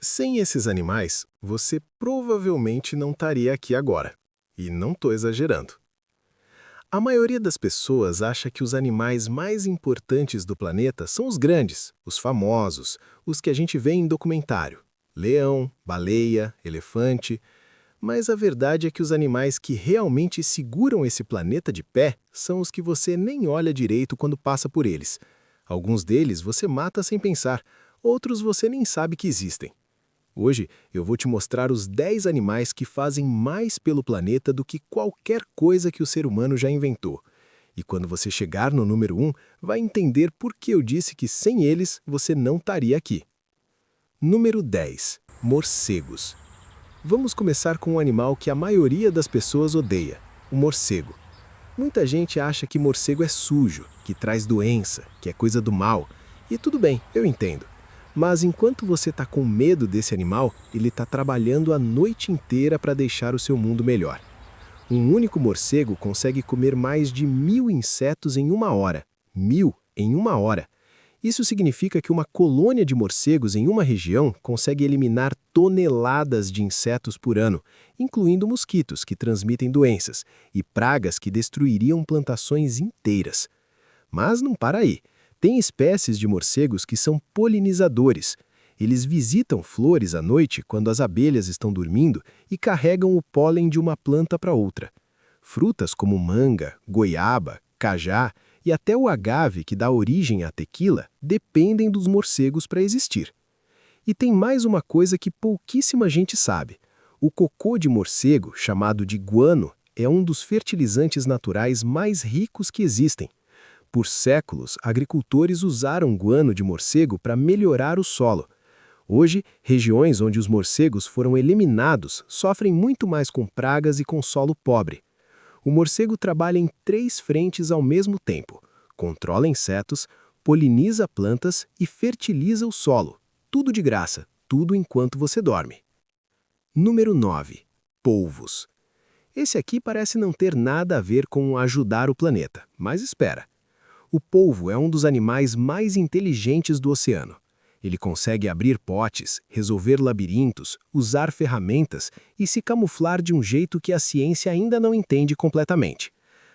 Sem esses animais, você provavelmente não estaria aqui agora. E não estou exagerando. A maioria das pessoas acha que os animais mais importantes do planeta são os grandes, os famosos, os que a gente vê em documentário. Leão, baleia, elefante. Mas a verdade é que os animais que realmente seguram esse planeta de pé são os que você nem olha direito quando passa por eles. Alguns deles você mata sem pensar, outros você nem sabe que existem. Hoje eu vou te mostrar os 10 animais que fazem mais pelo planeta do que qualquer coisa que o ser humano já inventou. E quando você chegar no número 1, vai entender por que eu disse que sem eles você não estaria aqui. Número 10. Morcegos. Vamos começar com um animal que a maioria das pessoas odeia, o morcego. Muita gente acha que morcego é sujo, que traz doença, que é coisa do mal. E tudo bem, eu entendo. Mas enquanto você está com medo desse animal, ele está trabalhando a noite inteira para deixar o seu mundo melhor. Um único morcego consegue comer mais de 1000 insetos em uma hora. 1000 em uma hora. Isso significa que uma colônia de morcegos em uma região consegue eliminar toneladas de insetos por ano, incluindo mosquitos que transmitem doenças e pragas que destruiriam plantações inteiras. Mas não para aí. Tem espécies de morcegos que são polinizadores. Eles visitam flores à noite quando as abelhas estão dormindo e carregam o pólen de uma planta para outra. Frutas como manga, goiaba, cajá e até o agave que dá origem à tequila dependem dos morcegos para existir. E tem mais uma coisa que pouquíssima gente sabe. O cocô de morcego, chamado de guano, é um dos fertilizantes naturais mais ricos que existem. Por séculos, agricultores usaram guano de morcego para melhorar o solo. Hoje, regiões onde os morcegos foram eliminados sofrem muito mais com pragas e com solo pobre. O morcego trabalha em 3 frentes ao mesmo tempo: controla insetos, poliniza plantas e fertiliza o solo. Tudo de graça, tudo enquanto você dorme. Número 9. Polvos. Esse aqui parece não ter nada a ver com ajudar o planeta, mas espera. O polvo é um dos animais mais inteligentes do oceano. Ele consegue abrir potes, resolver labirintos, usar ferramentas e se camuflar de um jeito que a ciência ainda não entende completamente.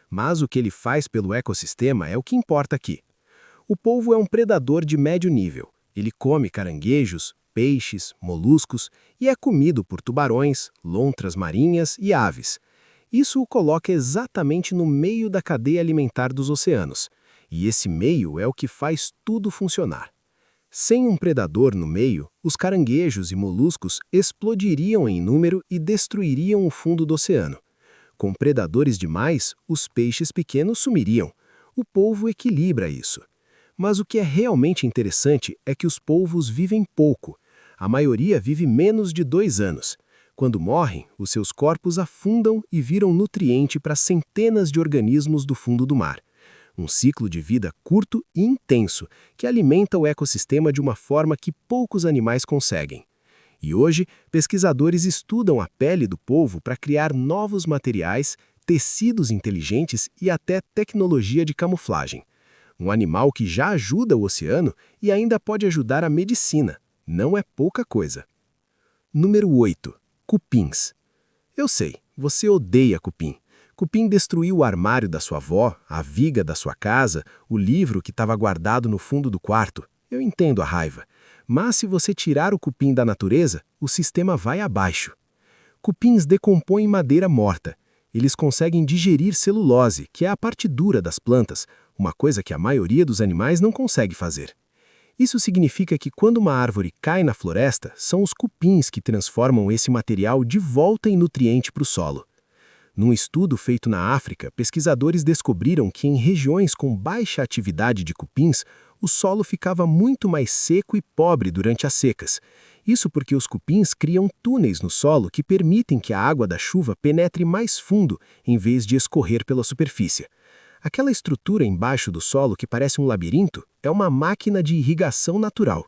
Mas o que ele faz pelo ecossistema é o que importa aqui. O polvo é um predador de médio nível. Ele come caranguejos, peixes, moluscos e é comido por tubarões, lontras marinhas e aves. Isso o coloca exatamente no meio da cadeia alimentar dos oceanos. E esse meio é o que faz tudo funcionar. Sem um predador no meio, os caranguejos e moluscos explodiriam em número e destruiriam o fundo do oceano. Com predadores demais, os peixes pequenos sumiriam. O polvo equilibra isso. Mas o que é realmente interessante é que os polvos vivem pouco. A maioria vive menos de 2 anos. Quando morrem, os seus corpos afundam e viram nutriente para centenas de organismos do fundo do mar. Um ciclo de vida curto e intenso, que alimenta o ecossistema de uma forma que poucos animais conseguem. E hoje, pesquisadores estudam a pele do polvo para criar novos materiais, tecidos inteligentes e até tecnologia de camuflagem. Um animal que já ajuda o oceano e ainda pode ajudar a medicina. Não é pouca coisa. Número 8. Cupins. Eu sei, você odeia cupim. Cupim destruiu o armário da sua avó, a viga da sua casa, o livro que estava guardado no fundo do quarto. Eu entendo a raiva. Mas se você tirar o cupim da natureza, o sistema vai abaixo. Cupins decompõem madeira morta. Eles conseguem digerir celulose, que é a parte dura das plantas, uma coisa que a maioria dos animais não consegue fazer. Isso significa que quando uma árvore cai na floresta, são os cupins que transformam esse material de volta em nutriente para o solo. Num estudo feito na África, pesquisadores descobriram que em regiões com baixa atividade de cupins, o solo ficava muito mais seco e pobre durante as secas. Isso porque os cupins criam túneis no solo que permitem que a água da chuva penetre mais fundo, em vez de escorrer pela superfície. Aquela estrutura embaixo do solo que parece um labirinto é uma máquina de irrigação natural.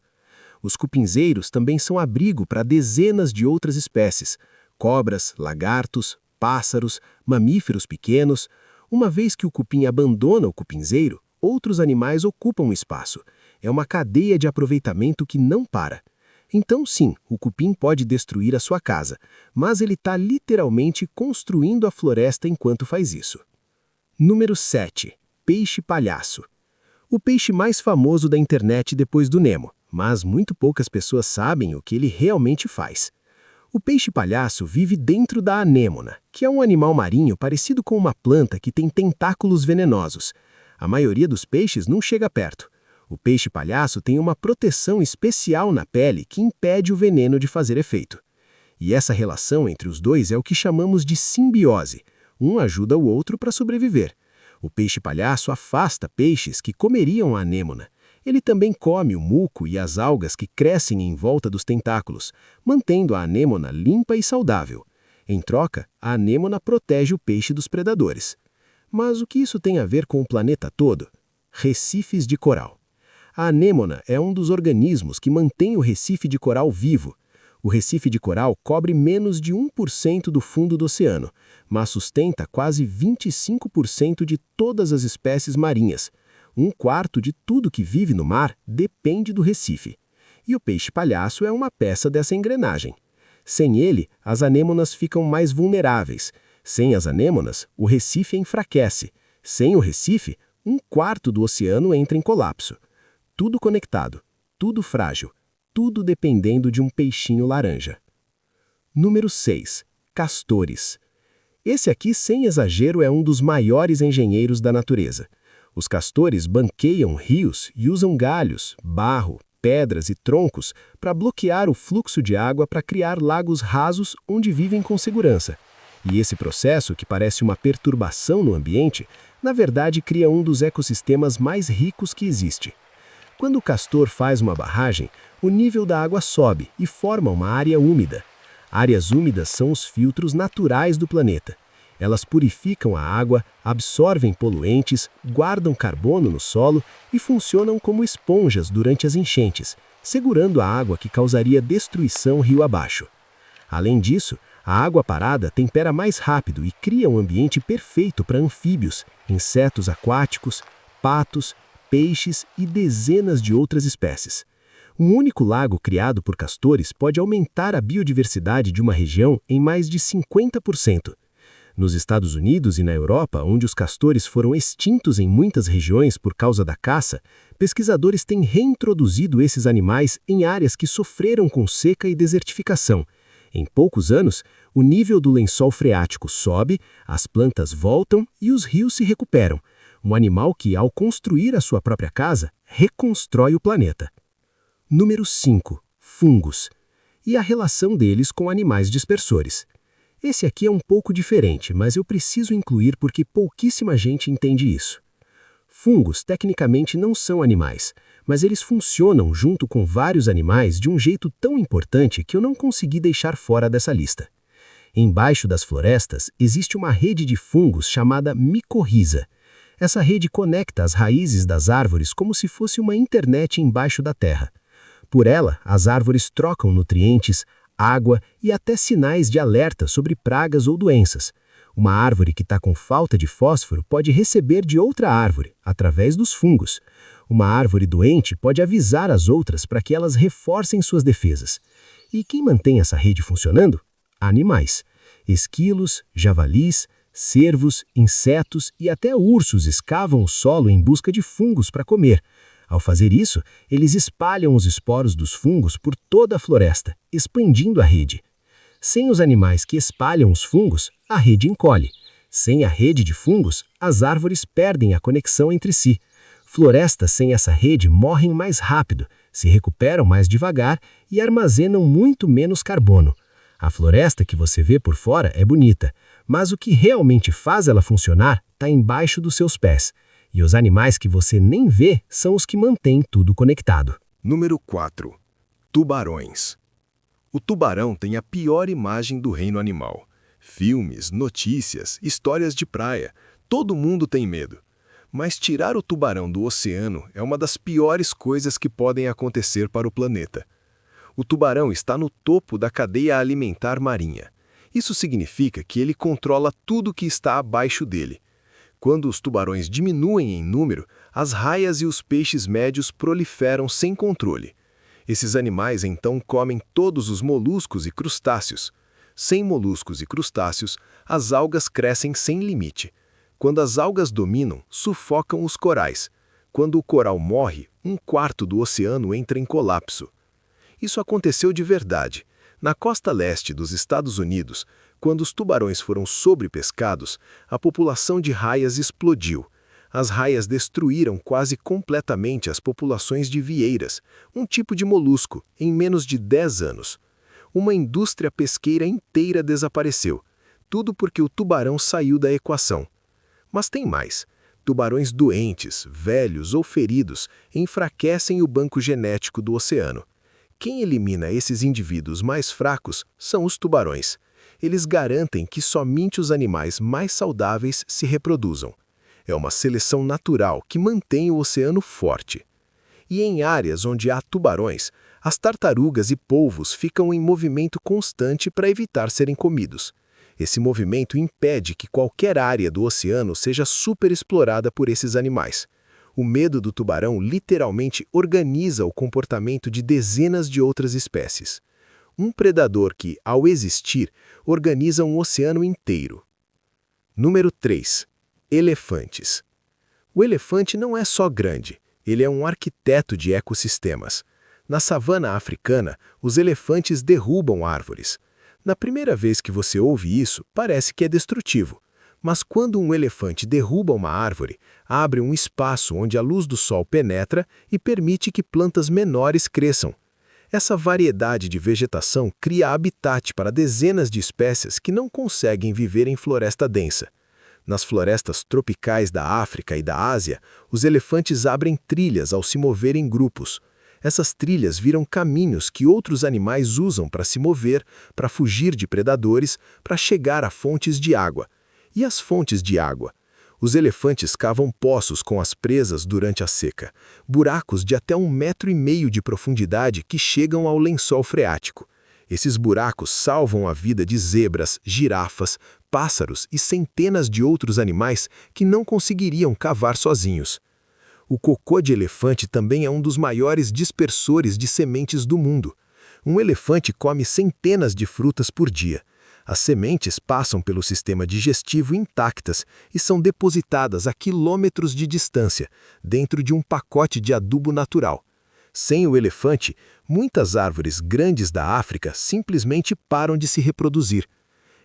Os cupinzeiros também são abrigo para dezenas de outras espécies: cobras, lagartos, pássaros, mamíferos pequenos. Uma vez que o cupim abandona o cupinzeiro, outros animais ocupam o espaço. É uma cadeia de aproveitamento que não para. Então sim, o cupim pode destruir a sua casa, mas ele está literalmente construindo a floresta enquanto faz isso. Número 7. Peixe-palhaço. O peixe mais famoso da internet depois do Nemo, mas muito poucas pessoas sabem o que ele realmente faz. O peixe-palhaço vive dentro da anêmona, que é um animal marinho parecido com uma planta que tem tentáculos venenosos. A maioria dos peixes não chega perto. O peixe-palhaço tem uma proteção especial na pele que impede o veneno de fazer efeito. E essa relação entre os dois é o que chamamos de simbiose. Um ajuda o outro para sobreviver. O peixe-palhaço afasta peixes que comeriam a anêmona. Ele também come o muco e as algas que crescem em volta dos tentáculos, mantendo a anêmona limpa e saudável. Em troca, a anêmona protege o peixe dos predadores. Mas o que isso tem a ver com o planeta todo? Recifes de coral. A anêmona é um dos organismos que mantém o recife de coral vivo. O recife de coral cobre menos de 1% do fundo do oceano, mas sustenta quase 25% de todas as espécies marinhas. 1/4 de tudo que vive no mar depende do recife. E o peixe-palhaço é uma peça dessa engrenagem. Sem ele, as anêmonas ficam mais vulneráveis. Sem as anêmonas, o recife enfraquece. Sem o recife, 1/4 do oceano entra em colapso. Tudo conectado, tudo frágil, tudo dependendo de um peixinho laranja. Número 6. Castores. Esse aqui, sem exagero, é um dos maiores engenheiros da natureza. Os castores banqueiam rios e usam galhos, barro, pedras e troncos para bloquear o fluxo de água para criar lagos rasos onde vivem com segurança. E esse processo, que parece uma perturbação no ambiente, na verdade cria um dos ecossistemas mais ricos que existe. Quando o castor faz uma barragem, o nível da água sobe e forma uma área úmida. Áreas úmidas são os filtros naturais do planeta. Elas purificam a água, absorvem poluentes, guardam carbono no solo e funcionam como esponjas durante as enchentes, segurando a água que causaria destruição rio abaixo. Além disso, a água parada tempera mais rápido e cria um ambiente perfeito para anfíbios, insetos aquáticos, patos, peixes e dezenas de outras espécies. Um único lago criado por castores pode aumentar a biodiversidade de uma região em mais de 50%. Nos Estados Unidos e na Europa, onde os castores foram extintos em muitas regiões por causa da caça, pesquisadores têm reintroduzido esses animais em áreas que sofreram com seca e desertificação. Em poucos anos, o nível do lençol freático sobe, as plantas voltam e os rios se recuperam. Um animal que, ao construir a sua própria casa, reconstrói o planeta. Número 5. Fungos. E a relação deles com animais dispersores. Esse aqui é um pouco diferente, mas eu preciso incluir porque pouquíssima gente entende isso. Fungos tecnicamente não são animais, mas eles funcionam junto com vários animais de um jeito tão importante que eu não consegui deixar fora dessa lista. Embaixo das florestas existe uma rede de fungos chamada micorriza. Essa rede conecta as raízes das árvores como se fosse uma internet embaixo da terra. Por ela, as árvores trocam nutrientes, água e até sinais de alerta sobre pragas ou doenças. Uma árvore que está com falta de fósforo pode receber de outra árvore, através dos fungos. Uma árvore doente pode avisar as outras para que elas reforcem suas defesas. E quem mantém essa rede funcionando? Animais. Esquilos, javalis, cervos, insetos e até ursos escavam o solo em busca de fungos para comer. Ao fazer isso, eles espalham os esporos dos fungos por toda a floresta, expandindo a rede. Sem os animais que espalham os fungos, a rede encolhe. Sem a rede de fungos, as árvores perdem a conexão entre si. Florestas sem essa rede morrem mais rápido, se recuperam mais devagar e armazenam muito menos carbono. A floresta que você vê por fora é bonita, mas o que realmente faz ela funcionar está embaixo dos seus pés. E os animais que você nem vê são os que mantêm tudo conectado. Número 4. Tubarões. O tubarão tem a pior imagem do reino animal. Filmes, notícias, histórias de praia, todo mundo tem medo. Mas tirar o tubarão do oceano é uma das piores coisas que podem acontecer para o planeta. O tubarão está no topo da cadeia alimentar marinha. Isso significa que ele controla tudo que está abaixo dele. Quando os tubarões diminuem em número, as raias e os peixes médios proliferam sem controle. Esses animais então comem todos os moluscos e crustáceos. Sem moluscos e crustáceos, as algas crescem sem limite. Quando as algas dominam, sufocam os corais. Quando o coral morre, 1/4 do oceano entra em colapso. Isso aconteceu de verdade. Na costa leste dos Estados Unidos, quando os tubarões foram sobrepescados, a população de raias explodiu. As raias destruíram quase completamente as populações de vieiras, um tipo de molusco, em menos de 10 anos. Uma indústria pesqueira inteira desapareceu. Tudo porque o tubarão saiu da equação. Mas tem mais. Tubarões doentes, velhos ou feridos enfraquecem o banco genético do oceano. Quem elimina esses indivíduos mais fracos são os tubarões. Eles garantem que somente os animais mais saudáveis se reproduzam. É uma seleção natural que mantém o oceano forte. E em áreas onde há tubarões, as tartarugas e polvos ficam em movimento constante para evitar serem comidos. Esse movimento impede que qualquer área do oceano seja superexplorada por esses animais. O medo do tubarão literalmente organiza o comportamento de dezenas de outras espécies. Um predador que, ao existir, organiza um oceano inteiro. Número 3. Elefantes. O elefante não é só grande, ele é um arquiteto de ecossistemas. Na savana africana, os elefantes derrubam árvores. Na primeira vez que você ouve isso, parece que é destrutivo. Mas quando um elefante derruba uma árvore, abre um espaço onde a luz do sol penetra e permite que plantas menores cresçam. Essa variedade de vegetação cria habitat para dezenas de espécies que não conseguem viver em floresta densa. Nas florestas tropicais da África e da Ásia, os elefantes abrem trilhas ao se mover em grupos. Essas trilhas viram caminhos que outros animais usam para se mover, para fugir de predadores, para chegar a fontes de água. E as fontes de água? Os elefantes cavam poços com as presas durante a seca, buracos de até 1,5 metro de profundidade que chegam ao lençol freático. Esses buracos salvam a vida de zebras, girafas, pássaros e centenas de outros animais que não conseguiriam cavar sozinhos. O cocô de elefante também é um dos maiores dispersores de sementes do mundo. Um elefante come centenas de frutas por dia. As sementes passam pelo sistema digestivo intactas e são depositadas a quilômetros de distância, dentro de um pacote de adubo natural. Sem o elefante, muitas árvores grandes da África simplesmente param de se reproduzir.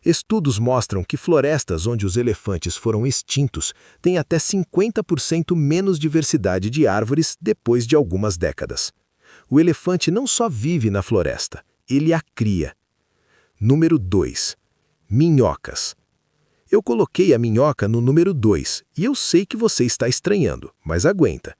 Estudos mostram que florestas onde os elefantes foram extintos têm até 50% menos diversidade de árvores depois de algumas décadas. O elefante não só vive na floresta, ele a cria. Número 2. Minhocas. Eu coloquei a minhoca no número 2 e eu sei que você está estranhando, mas aguenta.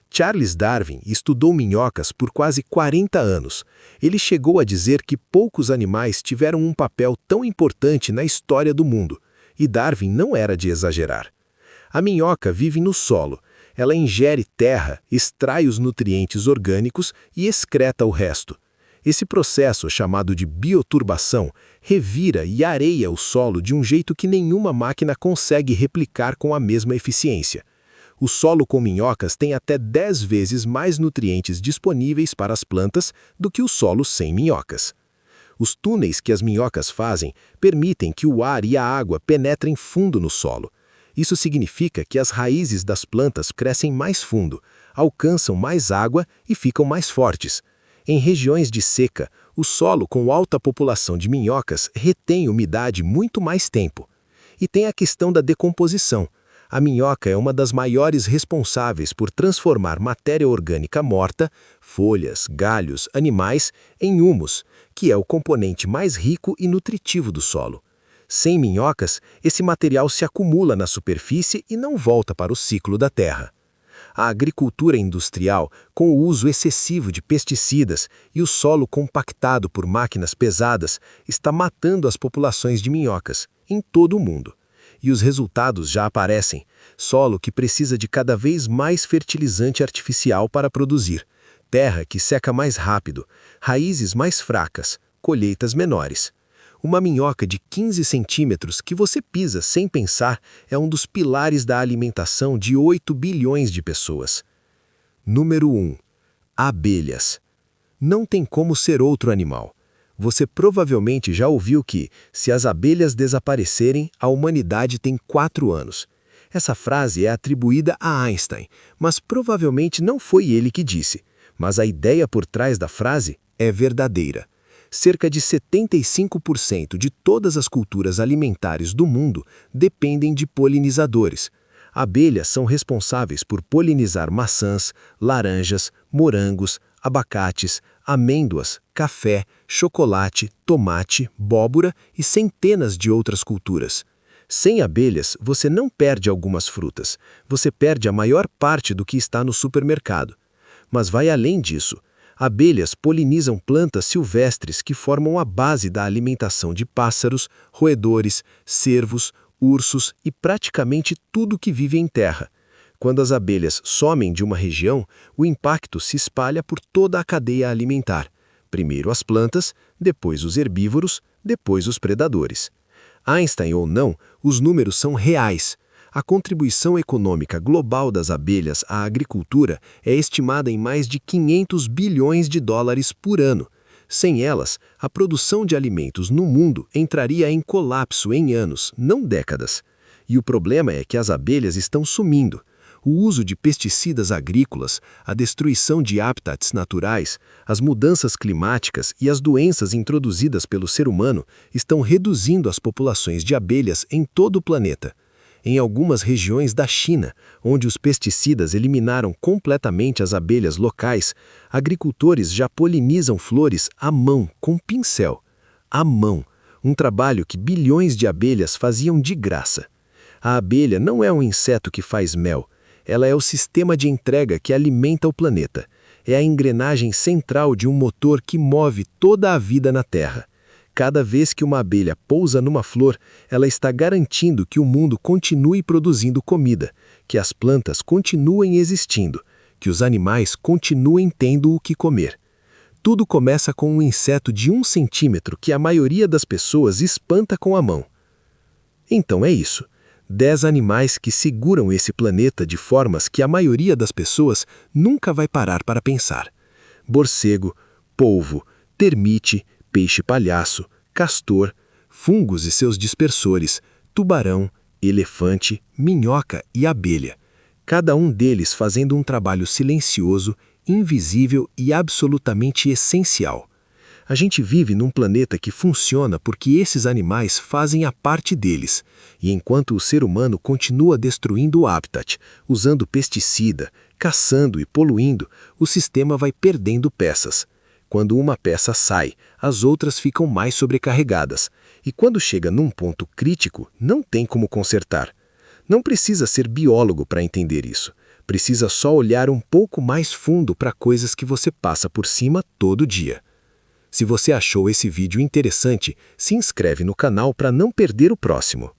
Charles Darwin estudou minhocas por quase 40 anos. Ele chegou a dizer que poucos animais tiveram um papel tão importante na história do mundo, e Darwin não era de exagerar. A minhoca vive no solo. Ela ingere terra, extrai os nutrientes orgânicos e excreta o resto. Esse processo, chamado de bioturbação, revira e areia o solo de um jeito que nenhuma máquina consegue replicar com a mesma eficiência. O solo com minhocas tem até 10 vezes mais nutrientes disponíveis para as plantas do que o solo sem minhocas. Os túneis que as minhocas fazem permitem que o ar e a água penetrem fundo no solo. Isso significa que as raízes das plantas crescem mais fundo, alcançam mais água e ficam mais fortes. Em regiões de seca, o solo com alta população de minhocas retém umidade muito mais tempo. E tem a questão da decomposição. A minhoca é uma das maiores responsáveis por transformar matéria orgânica morta, folhas, galhos, animais, em humus, que é o componente mais rico e nutritivo do solo. Sem minhocas, esse material se acumula na superfície e não volta para o ciclo da terra. A agricultura industrial, com o uso excessivo de pesticidas e o solo compactado por máquinas pesadas, está matando as populações de minhocas, em todo o mundo. E os resultados já aparecem: solo que precisa de cada vez mais fertilizante artificial para produzir, terra que seca mais rápido, raízes mais fracas, colheitas menores. Uma minhoca de 15 centímetros que você pisa sem pensar é um dos pilares da alimentação de 8 bilhões de pessoas. Número 1. Abelhas. Não tem como ser outro animal. Você provavelmente já ouviu que, se as abelhas desaparecerem, a humanidade tem 4 anos. Essa frase é atribuída a Einstein, mas provavelmente não foi ele que disse. Mas a ideia por trás da frase é verdadeira. Cerca de 75% de todas as culturas alimentares do mundo dependem de polinizadores. Abelhas são responsáveis por polinizar maçãs, laranjas, morangos, abacates, amêndoas, café, chocolate, tomate, bóbora e centenas de outras culturas. Sem abelhas, você não perde algumas frutas, você perde a maior parte do que está no supermercado. Mas vai além disso. Abelhas polinizam plantas silvestres que formam a base da alimentação de pássaros, roedores, cervos, ursos e praticamente tudo que vive em terra. Quando as abelhas somem de uma região, o impacto se espalha por toda a cadeia alimentar. Primeiro as plantas, depois os herbívoros, depois os predadores. Einstein ou não, os números são reais. A contribuição econômica global das abelhas à agricultura é estimada em mais de 500 bilhões de dólares por ano. Sem elas, a produção de alimentos no mundo entraria em colapso em anos, não décadas. E o problema é que as abelhas estão sumindo. O uso de pesticidas agrícolas, a destruição de habitats naturais, as mudanças climáticas e as doenças introduzidas pelo ser humano estão reduzindo as populações de abelhas em todo o planeta. Em algumas regiões da China, onde os pesticidas eliminaram completamente as abelhas locais, agricultores já polinizam flores à mão, com pincel. À mão, um trabalho que bilhões de abelhas faziam de graça. A abelha não é um inseto que faz mel, ela é o sistema de entrega que alimenta o planeta. É a engrenagem central de um motor que move toda a vida na Terra. Cada vez que uma abelha pousa numa flor, ela está garantindo que o mundo continue produzindo comida, que as plantas continuem existindo, que os animais continuem tendo o que comer. Tudo começa com um inseto de 1 centímetro que a maioria das pessoas espanta com a mão. Então é isso. 10 animais que seguram esse planeta de formas que a maioria das pessoas nunca vai parar para pensar. Morcego, polvo, termite, peixe-palhaço, castor, fungos e seus dispersores, tubarão, elefante, minhoca e abelha. Cada um deles fazendo um trabalho silencioso, invisível e absolutamente essencial. A gente vive num planeta que funciona porque esses animais fazem a parte deles, e enquanto o ser humano continua destruindo o habitat, usando pesticida, caçando e poluindo, o sistema vai perdendo peças. Quando uma peça sai, as outras ficam mais sobrecarregadas. E quando chega num ponto crítico, não tem como consertar. Não precisa ser biólogo para entender isso. Precisa só olhar um pouco mais fundo para coisas que você passa por cima todo dia. Se você achou esse vídeo interessante, se inscreve no canal para não perder o próximo.